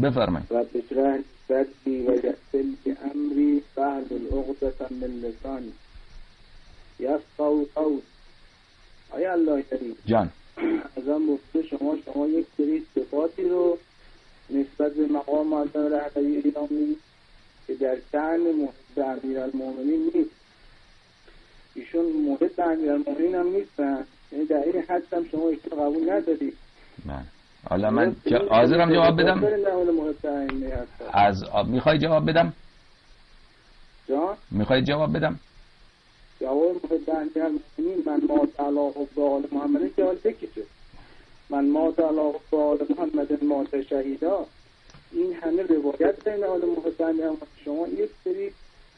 بفرمایید. و بشرح صدری و یسر امری واحلل عقدة من لسانی یفقهوا قولی. آیا الله کریم جان ازم گفته شما یک سری صفاتی رو نسبت به مقام معظم رهبری ایرانی که در شأن محب امیرالمومنین نیست، ایشون محب امیرالمومنین هم نیستن، یعنی در این حد هم شما ایشون قبول ندارید. حالا من حاضرم جواب بدم. میخوای جواب بدم؟ جان میخوای جواب بدم؟ جواب محب امیرالمومنین من مات علی حب آل محمد که حال بکیشه، من مات علی حب آل محمد مات شهیدا. این همه روایت بین آل محب امیرالمومنین. شما یک سری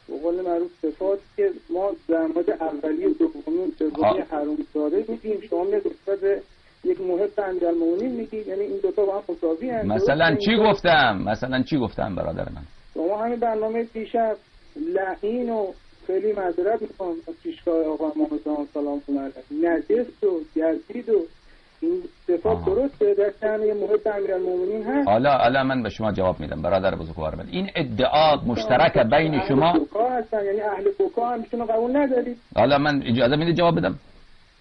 به قول معروف صفات که ما در مورد اولی و دومی و سومی حرومزاده میگیم، شما میاد نسبت یک محب امیرالمومنین میگید، یعنی این دو تا با هم مساوی هستند. مثلا چی گفتم برادر من؟ شما همین برنامه دیشب لعین و خیلی معذرت میخوام از پیشگاه آقا محمد سلام علیه نجس و یزید و این صفات درسته در شأن محب امیرالمومنین هست. حالا من به شما جواب میدم برادر بزرگوار من. این ادعا مشترک بین شما هستن، یعنی اهل بکا هم شما قبول ندارید. حالا من اجازه میدید جواب بدم؟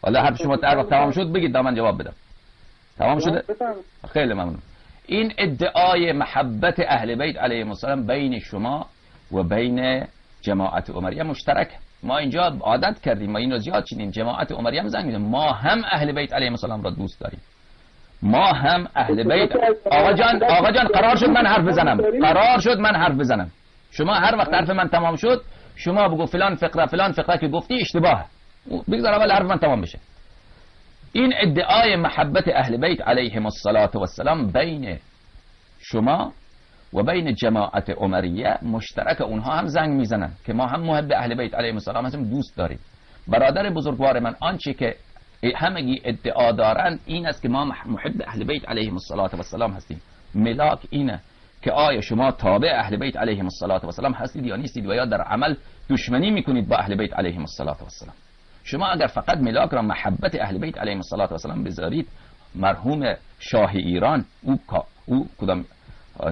حالا حرف شما تمام شد بگید تا من جواب بدم. تمام شده؟ خیلی ممنون. این ادعای محبت اهل بیت علیهم السلام بین شما و بین جماعت عمریه مشترک. ما اینجا عادت کردیم، ما این رو زیاد چیدیم، جماعت عمریه هم زنگ میزنیم. ما هم اهل بیت علیهم السلام را دوست داریم. ما هم اهل بیت. آقا جان قرار شد من حرف بزنم. شما هر وقت حرف من تمام شد شما بگو فلان فقره که گفتی اشتباه، بگذار اول حرف من تمام بشه. این ادعای محبت اهل بیت علیهم السلام بین شما و بین جماعت عمریه مشترک. اونها هم زنگ میزنن که ما هم محب اهل بیت علیهم السلام هستیم، دوست داریم. برادر بزرگوار من آنچه که همگی ادعا دارند این است که ما محب اهل بیت علیهم السلام هستیم. ملاک اینه که آیا شما تابع اهل بیت علیهم السلام هستید یا نیستید و یا در عمل دشمنی میکنید با اهل بیت علیهم السلام. شما اگر فقط ملاک را محبت اهل بیت علیهم السلام بذارید، مرحوم شاه ایران او کدام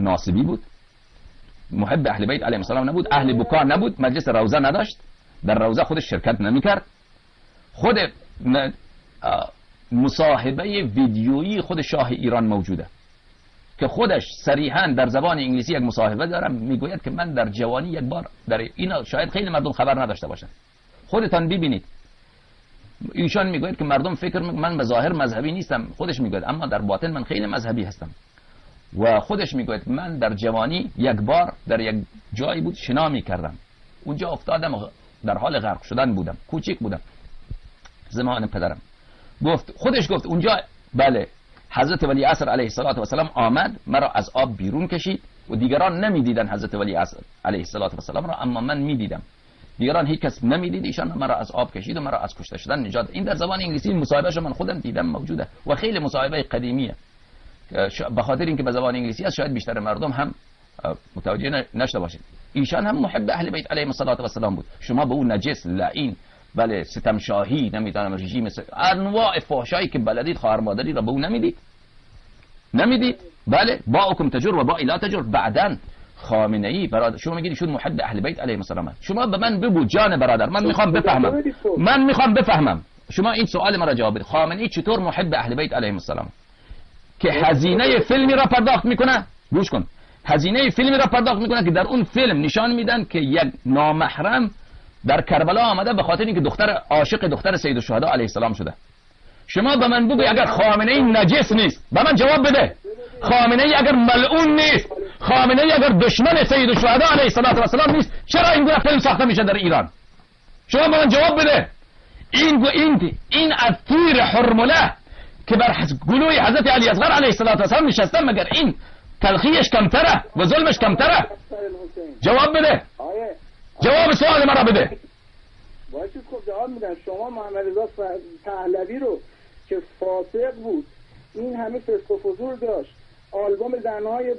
ناصبی بود؟ محب اهل بیت علیهم السلام نبود، اهل بکا نبود، مجلس روضه نداشت، در روضه خودش شرکت نمیکرد، خود مصاحبه ویدیویی خود شاه ایران موجوده که خودش صریحا در زبان انگلیسی یک مصاحبه دارم میگوید که من در جوانی یک بار در اینا شاید خیلی مردم خبر نداشته باشن، خودتان ببینید. ایشان میگوید که مردم فکر من به ظاهر مذهبی نیستم، خودش میگوید، اما در باطن من خیلی مذهبی هستم. و خودش میگوید من در جوانی یک بار در یک جایی بود شنا میکردم، اونجا افتادم و در حال غرق شدن بودم، کوچیک بودم زمان پدرم. خودش گفت اونجا بله حضرت ولی عصر علیه السلام آمد مرا از آب بیرون کشید و دیگران نمیدیدن حضرت ولی عصر علیه السلام را، اما من میدیدم. دیگران هیچ کس نمیدید، ایشان مرا از آب کشید و مرا از کشته شدن نجات. این در زبان انگلیسی مصاحبهش من خودم دیدم موجوده و خیلی مصاحبه قدیمیه، به خاطر اینکه به زبان انگلیسی است شاید بیشتر مردم هم متوجه نشده باشید. ایشان هم محب اهل بیت علیهم السلام بود. شما به اون نجس، لعین، بله ستم شاهی، نمیدونم رژیم، انواع فحشایی که بلدید خواهر مادری را به اون نمیدید. بله باؤکم تجر و بائی لا تجر. بعدن خامنه ای برادر شما میگید ایشون محب اهل بیت علیهم السلام. شما به من بگو جان برادر، من میخوام بفهمم. شما این سوال مرا جواب بده. خامنه ای چطور محب اهل بیت علیهم السلام که هزینه فیلمی را پرداخت میکنه؟ گوش کن، هزینه فیلمی را پرداخت میکنه که در اون فیلم نشان میدن که یک نامحرم در کربلا آمده به خاطر اینکه عاشق دختر سید الشهدا علیه السلام شده. شما به من بگو اگر خامنه ای نجس نیست، به من جواب بده. خامنه ای اگر ملعون نیست، خامنه ای اگر دشمن سید الشهدا علیه السلام نیست، چرا این گونه فیلم ساخته میشه در ایران؟ شما به من جواب بده. این از تیر حرمله که بر گلوی حضرت علی اصغر علیه السلام نشستن، مگر این تلخیش کمتره و ظلمش کمتره؟ جواب بده. جواب سوال مرا بده. باید خب جواب میدن. شما محمد رضا پهلوی رو که فاسق بود، این همه فسق و فجور داشت، آلبوم زنهای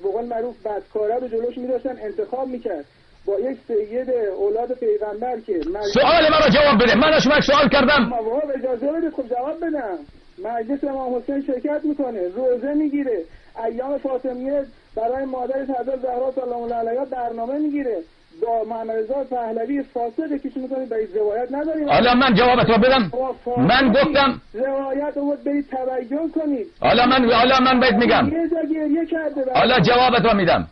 به قول معروف بدکاره رو جلوش می‌داشتن انتخاب میکرد با یک سید اولاد پیغمبر که سوال مرا جواب بده. من از شما سوال کردم. بابا اجازه بدید خب جواب بدم. مجلس امام حسین شرکت میکنه، روزه میگیره، ایام فاطمیه برای مادر حضرت زهرا سلام الله علیها برنامه میگیره با محمد رضا پهلوی فاسد کشی میکنید، به روایت نداریم. حالا من جوابت رو بدم. من گفتم روایت رو برید تبیین کنید. حالا من بهت میگم، حالا جوابت رو میدم.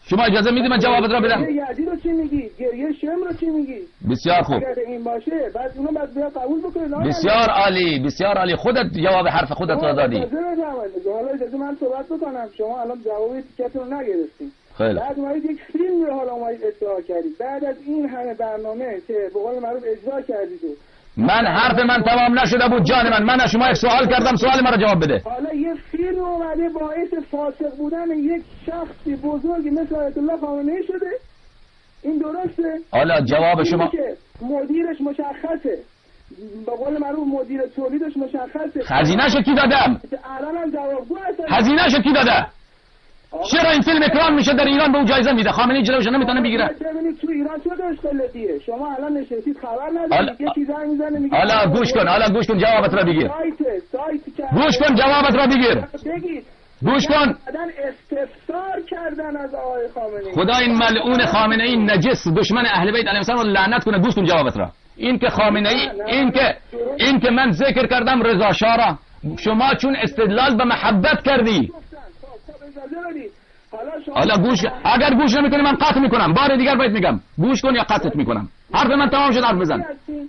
شما اجازه میدید من جوابت رو بدم؟ یزید رو چی میگی؟ گریه شم رو چی میگی؟ بسیار خوب، اگر این باشه بعد اونو بعد بیا قبول بکنید. بسیار عالی، بسیار عالی. خودت جواب حرف خودت رو دادی. حالا اجازه من صحبت بکنم. شما الان جواب تیکتون رو نگرفتید. خیلی بعد اومدید یک فیلم رو حالا اومدید اجرا کردید. بعد از این همه برنامه که به قول معروف اجرا کردید. من حرف من تمام نشده بود جان من از شما یک سوال کردم، سوال مرا جواب بده. حالا یه فیلم اومده باعث فاسق بودن یک شخصی بزرگی مثل آیت الله خامنه‌ای شده. این درسته؟ حالا جواب شما مدیرش مشخصه، به قول معروف مدیر تولیدش مشخصه. خزینه‌شو کی دادم؟ الانم جوابگو هستن. خزینه‌شو کی داده؟ چرا این فیلم اکران میشه در ایران به اون جایزه میده؟ خامنه‌ای جلوش نمیتونه بگیره. ببینید تو ایران چه داشتلتیه؟ شما الان نشستید خبر ندارید، یکی زنگ میزنه میگه حالا گوش کن جوابت رو بگیر. گوش کن جوابت رو بگیر. گوش کن. استفسار کردن از آقای خامنه‌ای. خدا این ملعون خامنه‌ای نجس دشمن اهل بیت علیهم السلام رو لعنت کنه. گوش کن جوابت رو. این که خامنه‌ای این که من ذکر کردم رضا شاه را، شما چون استدلال به محبت کردی. حالا اگر گوش نمیکنی من قطع میکنم. بار دیگر باید میگم گوش کن یا قطعت میکنم. حرف من تمام شد حرف بزن.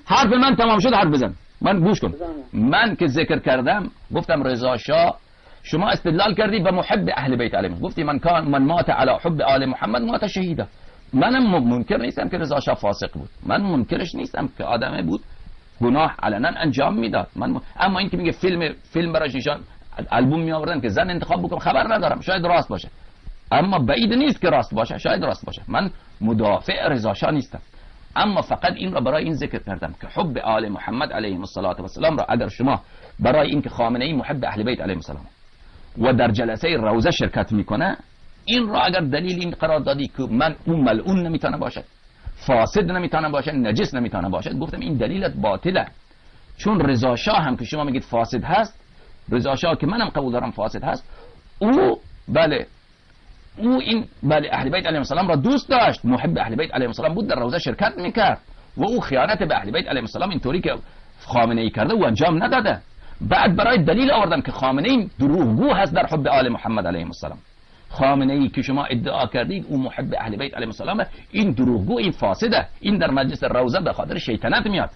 حرف من تمام شد حرف بزن. من گوش کن. من که ذکر کردم گفتم رضا شاه، شما استدلال کردی به محب اهل بیت علیهم، گفتی من مات علی حب آل محمد مات شهیدا. منم منکر نیستم که رضا شاه فاسق بود، من منکرش نیستم که آدمه بود گناه علنا انجام میداد. اما این که میگه فیلم براش نشان البوم می آوردن که زن انتخاب بکنم، خبر ندارم، شاید راست باشه، اما بعید نیست که راست باشه، شاید راست باشه. من مدافع رضا شاه نیستم، اما فقط این را برای این ذکر کردم که حب آل محمد علیهم السلام را اگر شما برای این که خامنه‌ای محب اهل بیت علیهم السلام و در جلسه روزه شرکت میکنه، این را اگر دلیل این قرار دادی که من اون ملعون نمیتونه باشد، فاسد نمیتونه باشد، نجس نمیتونه باشد، گفتم این دلیلت باطله. چون رضا شاه هم که شما میگید فاسد هست، رضا شاه که منم قبول دارم فاسد هست، او این اهل بیت علیهم السلام را دوست داشت، محب اهل بیت علیهم السلام بود، در روزه شرکت میکرد و او خیانت به اهل بیت علیهم السلام اینطوری که خامنه‌ای کرده و انجام نداده. بعد برای دلیل آوردم که خامنه‌ای دروغگو هست در حب آل محمد علیهم السلام. خامنه‌ای که شما ادعا کردید او محب اهل بیت علیهم السلام، این دروغگو، این فاسده، این در مجلس روزه به خاطر شیطنت میاد.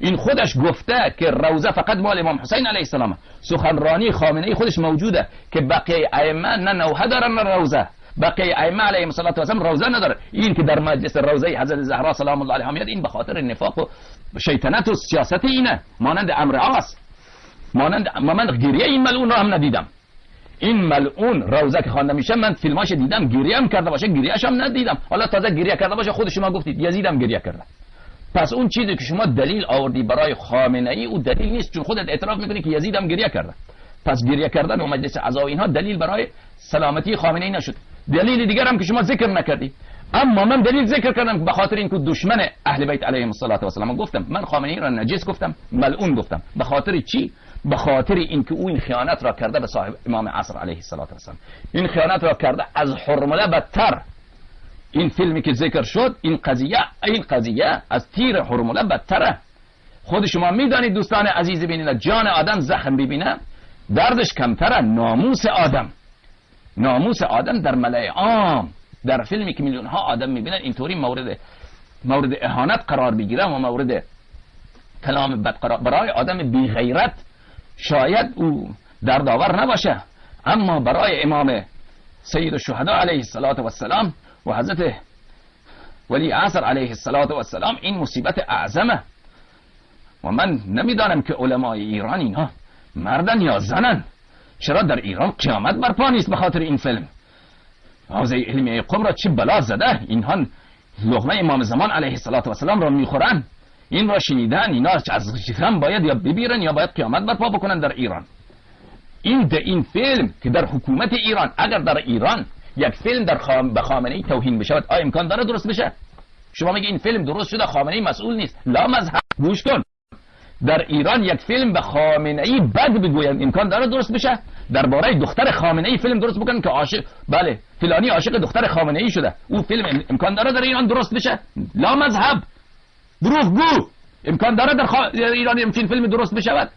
این خودش گفته که روزه فقط مال امام حسین علیه السلام. سخنرانی خامنه‌ای خودش موجوده که بقیه ائمه نه نوحه دارن نه روزه، بقیه ائمه علیهم السلام روزه نداره. این که در مجلس روزه حضرت زهرا سلام الله علیها میاد، این به خاطر نفاق و شیطنت و سیاست اینه، مانند امر عاص، من گریه این ملعون رو هم ندیدم. این ملعون روزه که خوانده میشه من فیلماش دیدم، گریه هم کرده باشه، گریه‌اش هم ندیدم. حالا تازه گریه کرده باشه خود شما گفتید یزیدم گریه کرده. پس اون چیزی که شما دلیل آوردی برای خامنه‌ای او دلیل نیست، چون خودت اعتراف میکنی که یزیدم گریه کرده. پس گریه کردن و مجلس عزا اینها دلیل برای سلامتی خامنه‌ای نشد. دلیل دیگر هم که شما ذکر نکردی. اما من دلیل ذکر کردم به خاطر اینکه دشمن اهل بیت علیهم السلام گفتم، من خامنه‌ای را نجس گفتم، ملعون گفتم. به خاطر چی؟ به خاطر اینکه او این خیانت را کرده به صاحب امام عصر علیه السلام. این خیانت را کرده از حرمله بدتر. این فیلمی که ذکر شد، این قضیه از تیر حرمله بدتره. خود شما میدانید دوستان عزیز، ببینید جان آدم زخم ببینه دردش کمتره. ناموس آدم در ملأ عام، در فیلمی که میلیون ها آدم میبینن اینطوری مورد اهانت قرار بگیره و مورد کلام بد قرار، برای آدم بی غیرت شاید او دردآور نباشه، اما برای امام سید الشهدا علیه السلام و حضرت ولی عصر علیه السلام این مصیبت اعظمه. و من نمیدانم که علمای ایران اینها مردن یا زنن. چرا در ایران قیامت برپا نیست به خاطر این فیلم؟ حوزه علمی قم را چه بلا زده؟ اینها لقمه امام زمان علیه السلام را میخورن، این را شنیدن، اینا از غم باید یا ببیرن یا باید قیامت برپا بکنن در ایران. این فیلم که در حکومت ایران، اگر در ایران یک فیلم به خامنه‌ای توهین بشه، آیا امکان داره درست بشه؟ شما میگه این فیلم درست شده، خامنه‌ای مسئول نیست. لا مذهب. گوش کن، در ایران یک فیلم به خامنه‌ای بد بگویند امکان داره درست بشه؟ درباره دختر خامنه‌ای فیلم درست بکنن که عاشق، بله فلانی عاشق دختر خامنه‌ای شده، اون فیلم امکان داره در ایران درست بشه؟ لا مذهب، دروغگو، امکان داره در ایران همچین فیلم درست بشود؟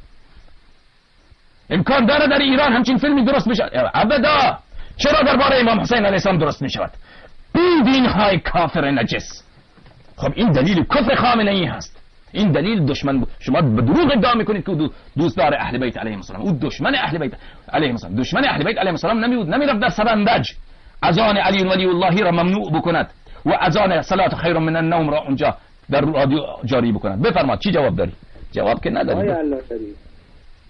امکان داره در ایران همچین فیلمی درست بشه؟ ابدا. چرا درباره امام حسین علیه السلام درست میشود؟ این دین‌های کافر نجس. خب این دلیل کفر خامنه‌ای هست. این دلیل دشمن شما به دروغ ادعا میکنید که دوستدار اهل بیت علیهم السلام. او دشمن اهل بیت علیهم السلام، دشمن اهل بیت علیهم السلام نمیرفت در سبندج اذان علی ولی الله را ممنوع بکند و اذان صلات خیر من النوم را اونجا در رادیو جاری بکند. بفرمایید چی جواب داری؟ جواب که نداری.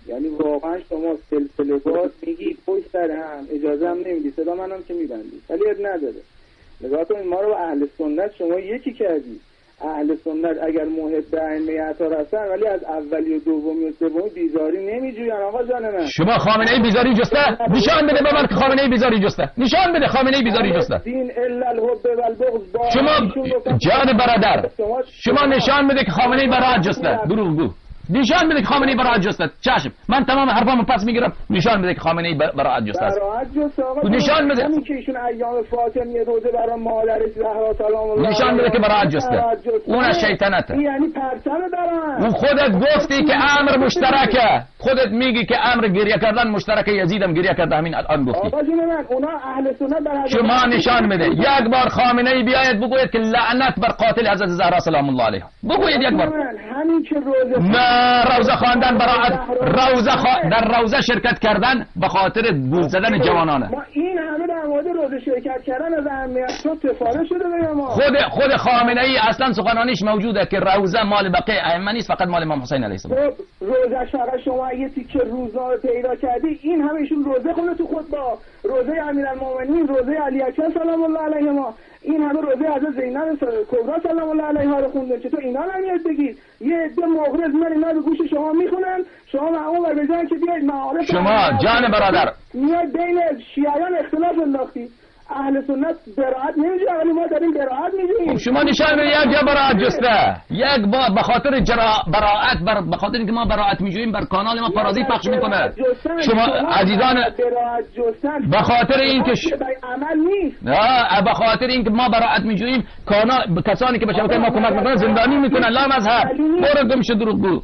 یعنی واقعا شما سلسله باز میگی پشت سر هم اجازه هم نمیدی، صدا منم که میبندی، ولی نداره. نگاه کنید ما رو اهل سنت شما یکی کردی. اهل سنت اگر محب ائمه اطهار هستن ولی از اولی و دومی و سومی بیزاری نمیجوین. آقا جان من شما خامنه‌ای بیزاری جسته؟ نشان بده به من که خامنه‌ای بیزاری جسته. نشان بده خامنه‌ای بیزاری جسته. دین الا الحب والبغض. شما جان برادر شما نشان بده که خامنه‌ای براءت جسته. دروغگو. نشان بده که خامنه‌ای براءت جسته. چشم من تمام حرفامو پس میگیرم. نشان بده که خامنه‌ای براءت جسته است. براءت جسته آقا. نشان بده. همین که ایشون ایام فاطمیه روزه برای مادرش زهرا سلام الله نشان بده که براءت جسته. اون از شیطنته. یعنی پرچم دارن. اون خودت گفتی که امر مشترکه. خودت میگی که امر گریه کردن مشترکه. یزیدم گریه کرده همین الان گفتی. آقا جون من اونا اهل سنت در شما نشان بده. یک بار خامنه‌ای بیاید بگوید که لعنت بر قاتل حضرت زهرا سلام الله علیها. بگوید یک بار. همین که روزه خواندن براءت، در روزه شرکت کردن به خاطر گول زدن جوانانه. ما این همه در مورد روزه شرکت کردن از اهمیت سفارش شده به ما. خود خامنه‌ای اصلا سخنانیش موجوده که روزه مال بقیه ائمه نیست، فقط مال امام حسین علیه السلام. روزه فقط شما یه تیکه روزنامه پیدا کردی، این همه ایشون روزه خونه تو خود با روزه امیرالمومنین، روزه علی اکبر سلام الله علیه ما، این همه روزه حضرت زینب کبرا سلام الله علیها رو خوندن. چطور اینا نمیاد بگید؟ یه عده مغرض من اینا رو گوش شما میخونن، شما معمول بر بجان که بیاید معارف شما جان برادر میاد بین شیعیان اختلاف انداختی. اهل سنت براءت نمیجوه ولی ما داریم براءت میجویم. شما نشان بده یک جا براءت جسته. یک بار به خاطر براءت به خاطر اینکه ما براءت میجویم بر کانال ما پارازیت پخش میکنه. شما عزیزان به خاطر اینکه عمل نیست. نه به خاطر اینکه ما براءت میجویم کانال کسانی که به شبکه ما کمک میکنن زندانی میکنن. لا مذهب. برو گم شو دروغگو.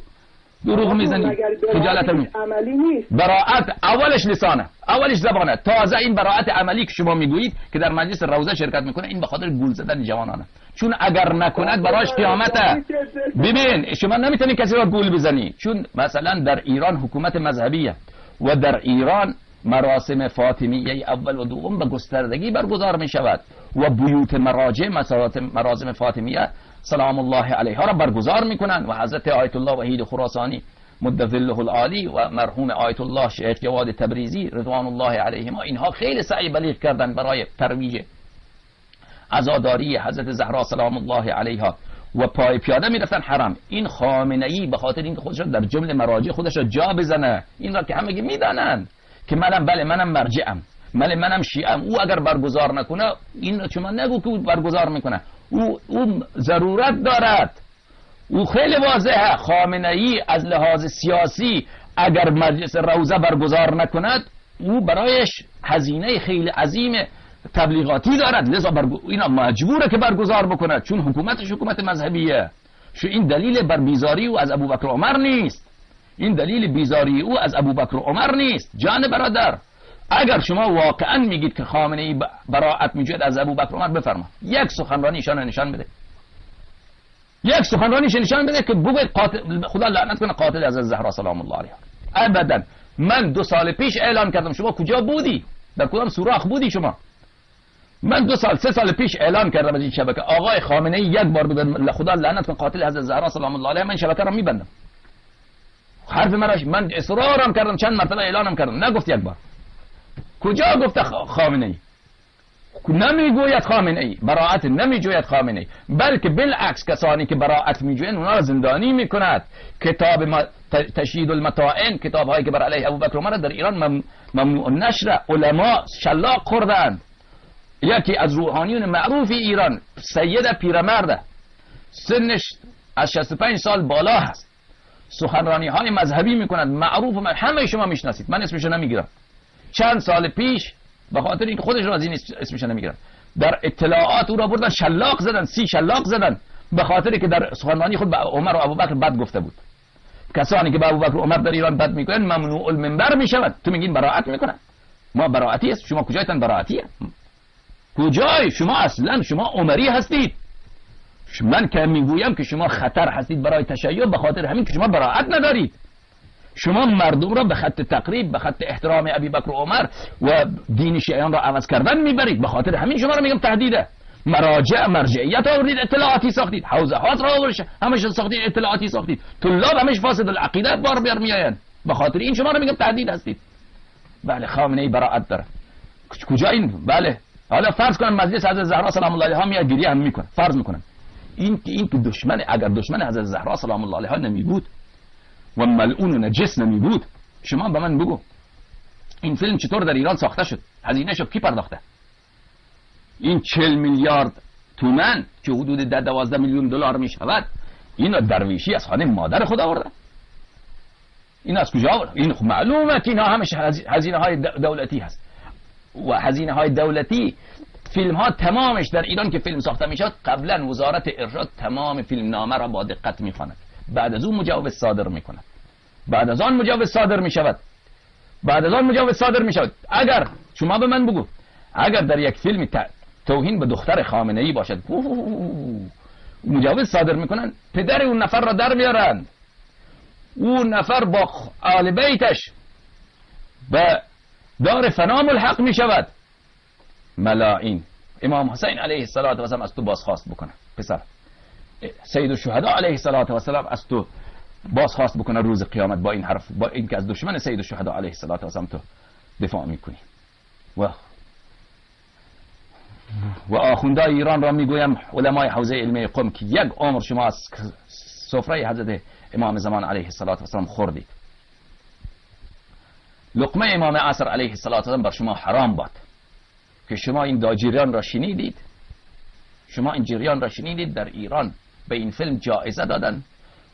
دروغ میزنی. خجالت عملی نیست. براءت اولش لسانه، اولش زبانه. تازه این براءت عملی که شما میگویید که در مجلس روزه شرکت میکنه، این به خاطر گول زدن جوانانه. چون اگر نکند براش قیامته. ببین شما نمیتونی کسی را گول بزنی، چون مثلا در ایران حکومت مذهبیه و در ایران مراسم فاطمیه اول و دوم به گستردگی برگزار میشود و بیوت مراجع مراسم فاطمیه سلام الله علیها را برگزار میکنن و حضرت آیت الله وحید خراسانی مد ظله العالی و مرحوم آیت الله شیخ جواد تبریزی رضوان الله علیهما اینها خیلی سعی بلیغ کردن برای ترویج عزاداری حضرت زهرا سلام الله علیها و پای پیاده میرفتن حرم. این خامنه‌ای به خاطر اینکه خودش در جمله مراجع خودش را جا بزنه، این را که همه میدانند که منم مرجعم، منم شیعم، او اگر برگزار نکنه این را شما نگو که او برگزار میکنه. او ضرورت دارد. او خیلی واضحه. خامنه‌ای از لحاظ سیاسی اگر مجلس روزه برگزار نکند او برایش هزینه خیلی عظیم تبلیغاتی دارد، لذا اینا مجبوره که برگزار بکند چون حکومتش حکومت مذهبیه. این دلیل بر بیزاری او از ابوبکر و عمر نیست. این دلیل بیزاری او از ابوبکر و عمر نیست. جان برادر اگر شما واقعا میگید که خامنه‌ای براءت میجوید از ابوبکر و عمر، بفرما یک سخنرانیشان نشان بده. یک سخنرانیش نشان بده که بگوید قاتل خدا لعنت کنه قاتل از زهرا سلام الله علیها. ابدا. من 2 سال پیش اعلان کردم. شما کجا بودی؟ در کدام سوراخ بودی شما؟ من 2 سال 3 سال پیش اعلان کردم از این شبکه آقای خامنه‌ای یک بار بگه خدا لعنت کنه قاتل از زهرا سلام الله علیها، من شبکه را میبندم. حرف من اصرارم کردم، چند مرتبه اعلانم کردم، نگفت یک بار. کجا گفته خامنه‌ای؟ نمیگوید خامنه‌ای براءت نمیجوید خامنه‌ای، بلکه بالعکس کسانی که براءت میجویند اونا را زندانی میکند. کتاب تشیید المتاعن، کتاب هایی که بر علیه ابوبکر و عمر در ایران ممنوع نشر، علما شلاق خوردند. یکی از روحانیون معروف ایران سید پیرمرد، سنش از 65 سال بالا هست، سخنرانی های مذهبی میکنند، معروف همه شما میشناسید، من اسمش نمیگیرم. چند سال پیش به خاطر اینکه خودش راضی نیست اسمش نمیگیرم، در اطلاعات او را بردن شلاق زدن، 30 شلاق زدن به خاطر که در سخنرانی خود به عمر و ابوبکر بد گفته بود. کسانی که به ابوبکر و عمر در ایران بد میگن ممنوع المنبر میشود. تو میگین براءت میکنن، ما براءتی است، شما کجایتان براءتیه؟ کجای شما؟ اصلا شما عمری هستید. من که میگویم که شما خطر هستید برای تشیع به خاطر همین که شما براءت ندارید. شما مردم را به خط تقریب، به خط احترام ابوبکر و عمر و دین شیعیان را عوض کردن میبرید. به خاطر همین شما را میگم تهدیده. مراجع مرجعیت آوردید، اطلاعاتی ساختید، حوزه هات را آوردید، همش ساختید، اطلاعاتی ساختید، طلاب همش فاسد العقیده بار بیار میآیند. به خاطر این شما را میگم تهدید هستید. بله خامنه ای براءت داره. کجا این؟ بله حالا فرض کنم مجلس حضرت زهرا سلام الله علیها میاد گریه هم میکنه، فرض میکنم این که دشمن، اگر دشمن حضرت زهرا سلام الله علیها نمی بود و ملعون و نجس نمی بود، شما به من بگو این فیلم چطور در ایران ساخته شد؟ هزینه شد کی پرداخته؟ این 40 میلیارد تومان که حدود 12 میلیون دلار می شود، اینو درویشی از خانه مادر خود آورده. این از کجا آورده؟ این خب معلومه که اینا همش هزینه های دولتی هست. و هزینه های دولتی، فیلم ها تمامش در ایران که فیلم ساخته میشد قبلا وزارت ارشاد تمام فیلم نامه را با دقت میخواند، بعد از اون مجوز صادر میکند، بعد از آن مجوز صادر میشود، بعد از آن مجوز صادر میشود. اگر شما به من بگو اگر در یک فیلم توهین به دختر خامنه ای باشد مجوز صادر میکنن، پدر اون نفر را در میارند، اون نفر با آل بیتش به دار فنا ملحق می شود. ملاعین امام حسین علیه السلام از تو بازخواست بکنه، پسر سید الشهدا علیه السلام از تو بازخواست بکنه روز قیامت با این حرف، با این که از دشمن سید الشهدا علیه السلام تو دفاع میکنی. و آخوندای ایران را میگویم، علمای حوزه علمی قم، که یک عمر شما از سفره حضرت امام زمان علیه السلام خوردید. لقمه امام عصر علیه السلام بر شما حرام باد که شما این جریان را شنیدید. شما این جریان را شنیدید، در ایران به این فیلم جایزه دادن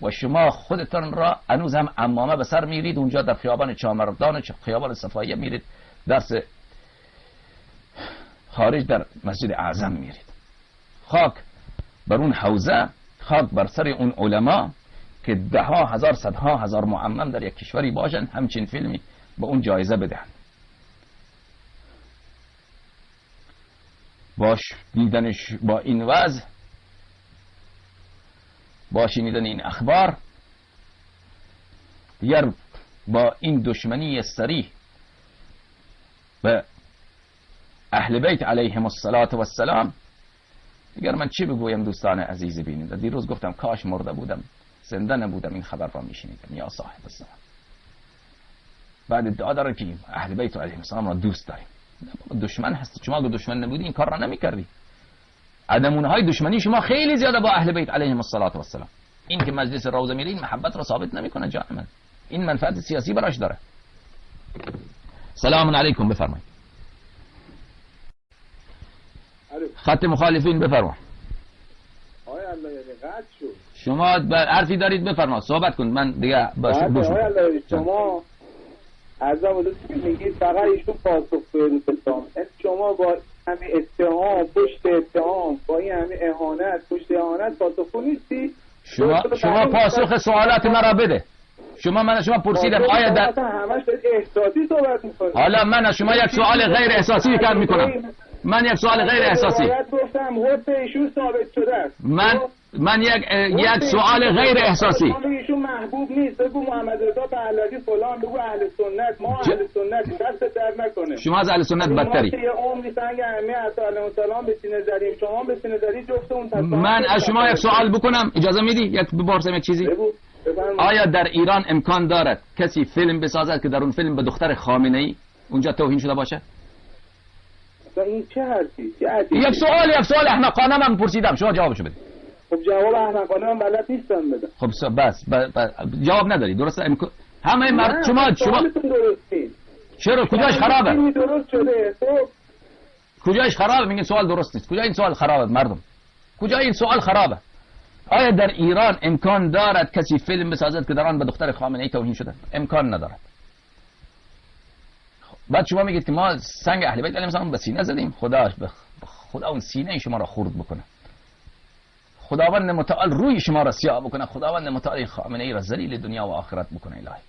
و شما خودتان را هنوز هم عمامه به سر میرید، اونجا در خیابان چامردان و خیابان صفایه میرید درس خارج در مسجد اعظم میرید. خاک بر اون حوزه، خاک بر سر اون علما که ده ها هزار صدها هزار معمم در یک کشوری باشن همچین فیلمی با اون جایزه بدهن. باش دیدنش با این وضع، با شنیدن این اخبار، دیگر با این دشمنی صریح به اهل بیت علیهم السلام، دیگر من چی بگویم دوستان عزیز بیننده؟ دیروز گفتم کاش مرده بودم، زنده نبودم این خبر را میشنیدم. یا صاحب الزمان، بعد ادعا داره که اهل بیت علیهم السلام را دوست داریم. دشمن هست. شما اگه دشمن نبودی این کار را نمیکردی. عدمونه های دشمنی شما خیلی زیاده با اهل بیت علیهم السلام. این که مجلس روضه میرین محبت را ثابت نمیکنه جان من، این منفعت سیاسی براش داره. سلام علیکم، بفرمایید. خط مخالفین بفرما. آقای علایقی قطع شد. شما حرفی دارید بفرما، صحبت کن، من دیگه باشه. آقای علایقی شما از اول میگید فقط ایشون پاسخ بدید بسام. شما با همین اتهام پشت اتهام، با این همین اهانت پشت اهانت پاسخگو نیستی. شما پاسخ سوالات مرا بده. شما پرسیدم آیا در همش احساسی صحبت می‌کنید. حالا من از شما یک سوال غیر احساسی کار میکنم. من یک سوال غیر احساسی گفتم حب ایشون ثابت شده است. من یک سوال غیر احساسی. ایشون محبوب نیست. بگو محمد رضا پهلوی فلان، بگو اهل سنت. ما اهل سنت، دست درد نکنه. شما از اهل سنت بدتری. ما یه عمری سنگ ائمه علیهم السلام به سینه زدیم، شما به سینه زدید جفتمون. من از شما یک سوال بکنم، اجازه میدی؟ یک بپرسم یک چیزی. آیا در ایران امکان دارد کسی فیلم بسازد که در اون فیلم به دختر خامنه ای اونجا توهین شده باشه؟ این چه حرفی؟ یک سوال احمقانه من پرسیدم، شما جوابشو بده. خب جواب احمقانه من بلد نیستم بدم. خب بس جواب نداری. درسته همه مرد شما چرا کجاش خرابه؟ درست شده. کجاش خرابه؟ میگن سوال درست نیست. کجا این سوال خرابه مردم؟ کجا این سوال خرابه؟ آیا در ایران امکان دارد کسی فیلم بسازد که در آن به دختر خامنه‌ای توهین شده؟ امکان ندارد. بعد شما میگید که ما سنگ اهل بیت علیهم السلام به سینه زدیم. خدا اون سینه شما را خرد بکنه، خداوند متعال روی شما را سیاه بکنه، خداوند متعال خامنه‌ای را ذلیل دنیا و آخرت بکنه. الهی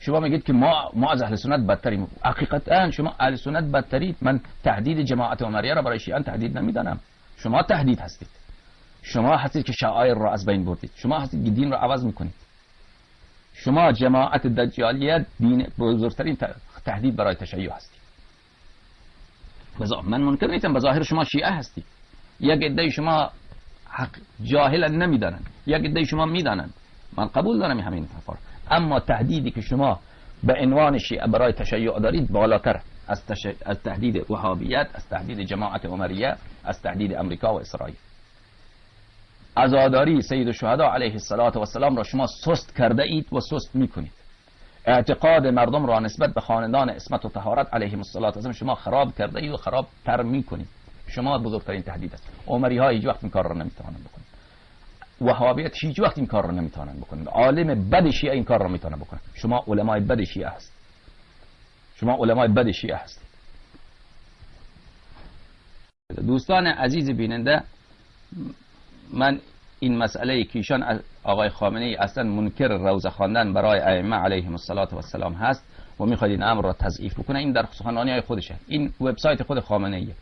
شما میگید که ما از اهل سنت بدتریم. حقیقتا شما اهل سنت بدترید. من تهدید جماعت عمریه را برای شیعیان تهدید نمیدانم. شما تهدید هستید. شما هستید که شعائر را از بین بردید. شما هستید که دین را عوض میکنید. شما جماعت دجالیت دین بزرگترین تهدید برای تشیع هستید. من منکر نیستم، به ظاهر شما شیعه هستید. یک عده شما جاهل نمیدانند، یک عده شما میدانند. من قبول دارم همین حرفا، اما تهدیدی که شما به عنوان شیعه برای تشیع دارید بالاتر از تهدید وهابیت، از تهدید جماعت عمریه، از تهدید امریکا و اسرائیل. عزاداری سید الشهدا علیه السلام را شما سست کرده اید و سست میکنید. اعتقاد مردم را نسبت به خاندان عصمت و طهارت علیهم السلام شما خراب کرده اید و خراب تر میکنید. شما بزرگترین تهدید است. عمری ها هیچ وقت این کار را نمیتوانند بکنند. وهابیت هیچ وقت این کار را نمیتوانند بکنند. عالم بد شیعه این کار را میتونه بکنه. شما علمای بد شیعه هست. شما علمای بد شیعه هست. دوستان عزیز بیننده، من این مسئله که ایشان آقای خامنه‌ای اصلا منکر روزه خواندن برای ائمه علیهم السلام هست و میخواد این امر را تضعیف بکنه، این در سخنرانی‌های خودشه. این وبسایت خود خامنه‌ایه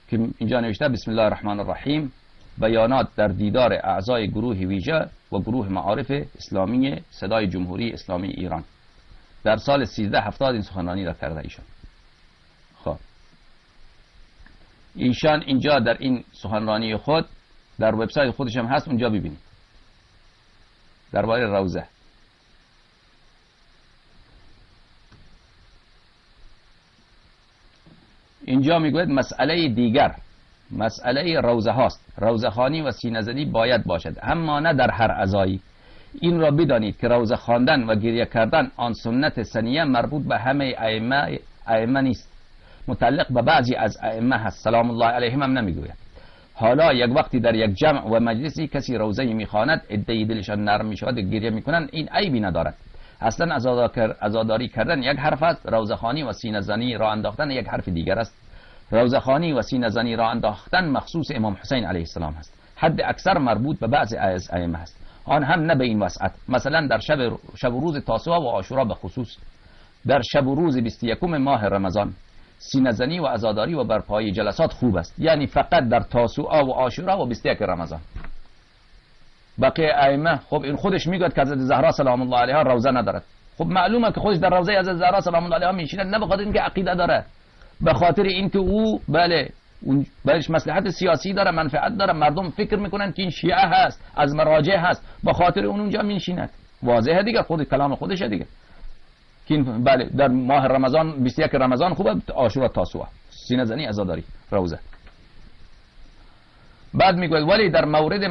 که اینجا نوشته بسم الله الرحمن الرحیم، بیانات در دیدار اعضای گروه ویژه و گروه معارف اسلامی صدای جمهوری اسلامی ایران در سال 1370 این سخنرانی را کرده ایشان. خب ایشان اینجا در این سخنرانی خود در وبسایت خودش هم هست، اونجا ببینید درباره روزه. اینجا میگوید مسئله دیگر، مسئله روزه هاست. روزه خوانی و سینه زنی باید باشد، اما نه در هر عزایی. این را بدانید که روزه خواندن و گریه کردن آن سنت سنیه مربوط به همه ائمه نیست، متعلق به بعضی از ائمه هست سلام الله علیهم هم نمیگوید. حالا یک وقتی در یک جمع و مجلسی کسی روزه میخواند، عده‌ای دلشان نرم میشود و گریه میکنند، این عیبی ندارد. اصلا عزاداری کردن یک حرف است، روزه خوانی و سینه زنی را انداختن یک حرف دیگر است. روزه خوانی و سینه زنی را انداختن مخصوص امام حسین علیه السلام است، حد اکثر مربوط به بعضی از ائمه است، آن هم نه به این وسعت. مثلا در شب و روز تاسوعا و عاشورا به خصوص، در شب و روز 21 ماه رمضان سینه زنی و عزاداری و برپایی جلسات خوب است، یعنی فقط در تاسوعا و عاشورا و 21 رمضان. بقیه ائمه خب این خودش میگه که حضرت زهرا سلام الله علیها روزه ندارد. خب معلومه که خودش در روزه حضرت زهرا سلام الله علیها میشینه، نه به خاطر اینکه عقیده داره، به خاطر اینکه او بله اون برش مصلحت سیاسی داره، منفعت داره، مردم فکر میکنن که این شیعه هست، از مراجع هست، به خاطر اونجا میشیند. واضحه دیگه، خود کلام خودشه دیگه که بله در ماه رمضان 21 رمضان خوبه، عاشورا تاسوعا سینه زنی عزاداری روزه. بعد میگوید ولی در مورد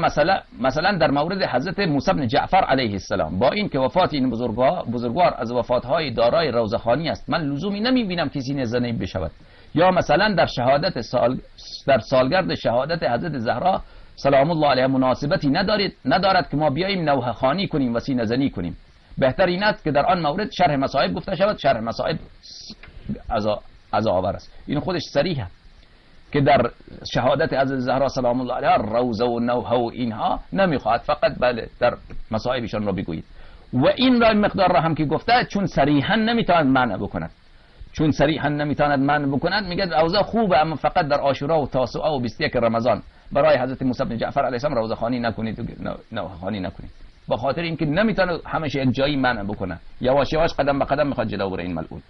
مثلا در مورد حضرت موسی بن جعفر علیه السلام، با این که وفات این بزرگوار از وفاتهای دارای روزخوانی است، من لزومی نمیبینم که سینه زنی بشود. یا مثلا در سالگرد شهادت حضرت زهرا سلام الله علیها مناسبتی ندارد که ما بیاییم نوحه خوانی کنیم و سینه زنی کنیم. بهتر این است که در آن مورد شرح مصائب گفته شود. شرح مصائب عزاآور است، این خودش صریحه که در شهادت حضرت زهرا سلام الله علیها روزه و نوحه و اینها نمیخواد، فقط بله در مصائبشان را بگویید. و این را مقدار را هم که گفته چون صریحا نمیتواند معنی بکند، میگه روزه خوبه اما فقط در عاشورا و تاسوعا و 21 رمضان برای حضرت موسی بن جعفر علیه السلام روزه خوانی نکنید و نوحه خوانی نکنید، به خاطر اینکه نمیتونه همیشه یک جایی معنی بکنه، یواش یواش قدم به قدم میخواد جلو بره این ملعون.